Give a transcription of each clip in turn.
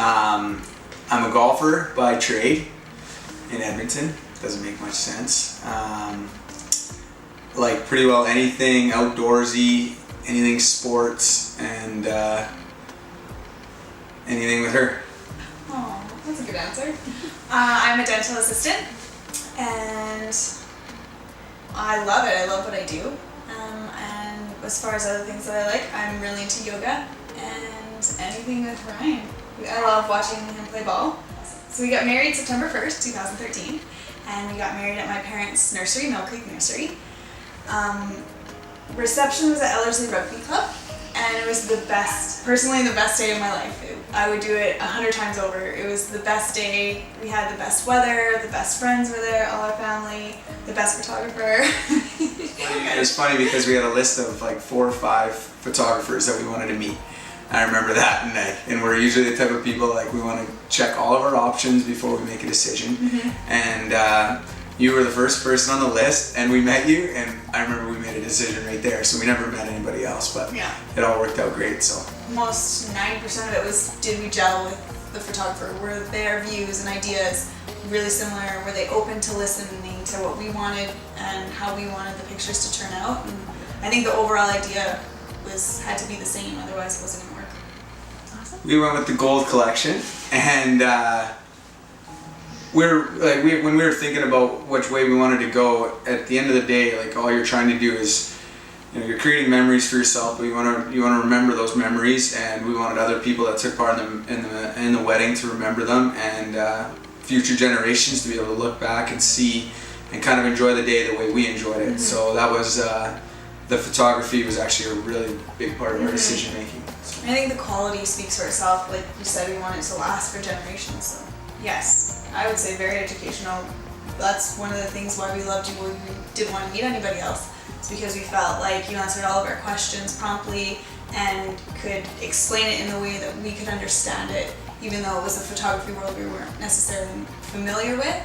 I'm a golfer by trade in Edmonton. Doesn't make much sense. Like pretty well anything outdoorsy, anything sports, and anything with her. Oh, that's a good answer. I'm a dental assistant, and I love it. I love what I do. And as far as other things that I like, I'm really into yoga and anything with Ryan. I love watching him play ball. So we got married September 1st, 2013, and we got married at my parents' nursery, Mill Creek Nursery. Reception was at Ellerslie Rugby Club, and it was the best, personally the best day of my life. I would do it 100 times over. It was the best day. We had the best weather, the best friends were there, all our family, the best photographer. It was funny because we had a list of like 4 or 5 photographers that we wanted to meet. I remember that, and we're usually the type of people like we want to check all of our options before we make a decision. And you were the first person on the list, and we met you, and I remember we made a decision right there. So we never met anybody else, but it all worked out great. So almost 90% of it was, did we gel with the photographer? Were their views and ideas really similar? Were they open to listening to what we wanted and how we wanted the pictures to turn out? And I think the overall idea had to be the same, otherwise it wasn't going to work. Awesome. We went with the gold collection, and when we were thinking about which way we wanted to go, at the end of the day, like all you're trying to do is, you're creating memories for yourself, but you want to remember those memories, and we wanted other people that took part in the wedding to remember them, and future generations to be able to look back and see and kind of enjoy the day the way we enjoyed it. So that was the photography was actually a really big part of our decision making. So. I think the quality speaks for itself. Like you said, we want it to last for generations. So yes, I would say very educational. That's one of the things why we loved you. We didn't want to meet anybody else. It's because we felt like you answered all of our questions promptly and could explain it in the way that we could understand it, even though it was a photography world we weren't necessarily familiar with,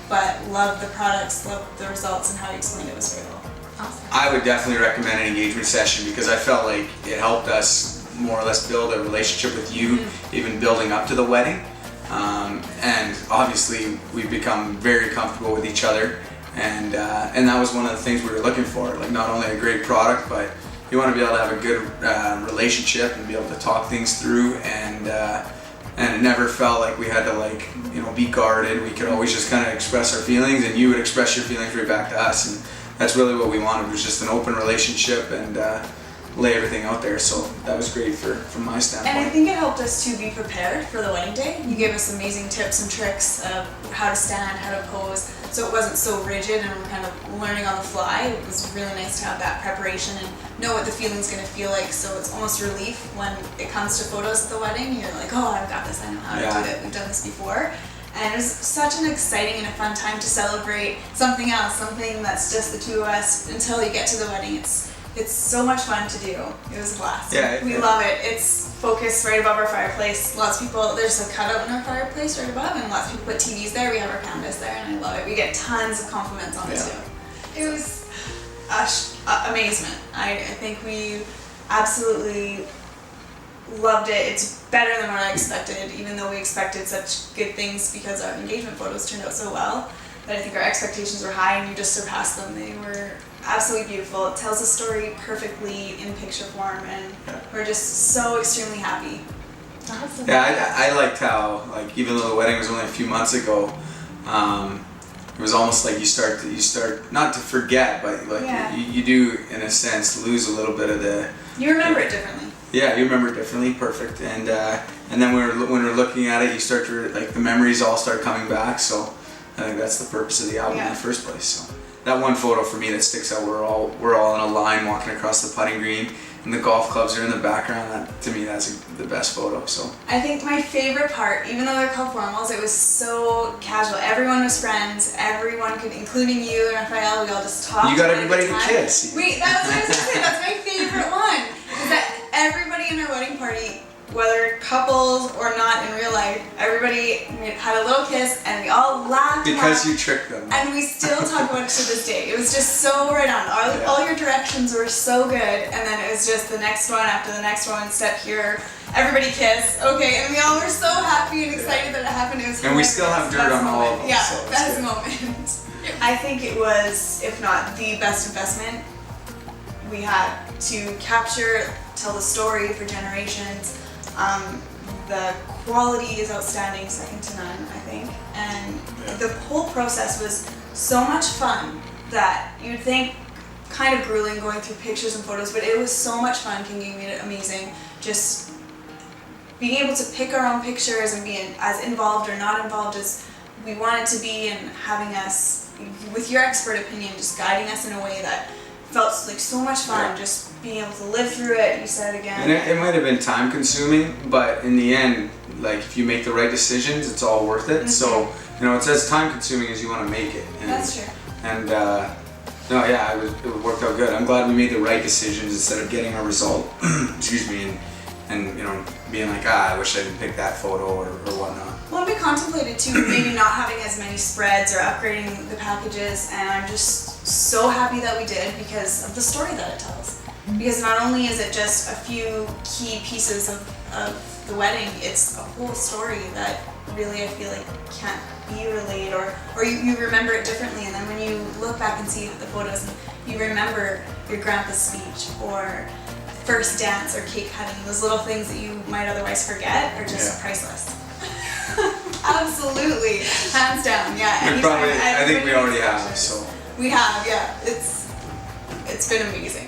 but loved the products, loved the results, and how you explained it was very well. Awesome. I would definitely recommend an engagement session because I felt like it helped us more or less build a relationship with you, even building up to the wedding. And obviously we've become very comfortable with each other, and that was one of the things we were looking for. Like not only a great product, but you want to be able to have a good relationship and be able to talk things through, and it never felt like we had to be guarded. We could always just kind of express our feelings, and you would express your feelings right back to us, and that's really what we wanted, was just an open relationship and lay everything out there. So that was great from my standpoint. And I think it helped us to be prepared for the wedding day. You gave us amazing tips and tricks of how to stand, how to pose, so it wasn't so rigid and we're kind of learning on the fly. It was really nice to have that preparation and know what the feeling's going to feel like, so it's almost relief when it comes to photos at the wedding. You're like, oh, I've got this, I know how to do it, we've done this before. And it was such an exciting and a fun time to celebrate something else, something that's just the two of us until you get to the wedding. It's so much fun to do. It was a blast. We love it. It's focused right above our fireplace. Lots of people, there's a cutout in our fireplace right above, and lots of people put TVs there. We have our cameras there, and I love it. We get tons of compliments on it too. It was amazement. I think we absolutely loved it. It's better than what I expected, even though we expected such good things because our engagement photos turned out so well. But I think our expectations were high, and you just surpassed them. They were absolutely beautiful. It tells a story perfectly in picture form, and we're just so extremely happy. Awesome. Yeah, I liked how, even though the wedding was only a few months ago, it was almost like you start not to forget, but you do in a sense lose a little bit of the. You remember it differently. Yeah, you remember it differently. Perfect. And then when we're looking at it, you start to the memories all start coming back. So I think that's the purpose of the album in the first place. So that one photo for me that sticks out, we're all in a line walking across the putting green, and the golf clubs are in the background. That, to me, that's the best photo. So I think my favorite part, even though they're called formals, it was so casual. Everyone was friends. Everyone could, including you and Raphael, we all just talked. You got everybody to kiss. Wait, that was what I was going to say. That's my favorite one. Is that everybody in our wedding party, whether couples or not in real life, everybody had a little kiss and we all laughed. Because you tricked them. And we still talk about it to this day. It was just so right on. All your directions were so good, and then it was just the next one after the next one, step here, everybody kiss, okay, and we all were so happy and excited that it happened. It was and we still have dirt on all of them. Yeah, so best moment. I think it was, if not the best investment we had to capture, tell the story for generations. The quality is outstanding, second to none, I think. And the whole process was so much fun that you'd think kind of grueling going through pictures and photos, but it was so much fun. Kinga made it amazing. Just being able to pick our own pictures and be as involved or not involved as we wanted to be, and having us, with your expert opinion, just guiding us in a way that felt like so much fun. Just being able to live through it, you said again. And it might have been time consuming, but in the end, like if you make the right decisions, it's all worth it. So, it's as time consuming as you want to make it. And, that's true. And it worked out good. I'm glad we made the right decisions instead of getting a result. Excuse me, and being like, I wish I didn't pick that photo or whatnot. Well, we contemplated too, maybe not having as many spreads or upgrading the packages, and I'm just so happy that we did because of the story that it tells. Because not only is it just a few key pieces of the wedding, it's a whole story that really I feel like can't be relayed, or you remember it differently, and then when you look back and see the photos, and you remember your grandpa's speech or first dance or cake cutting, those little things that you might otherwise forget are just priceless. Absolutely, hands down, yeah. I think we already have. So we have, yeah. It's been amazing.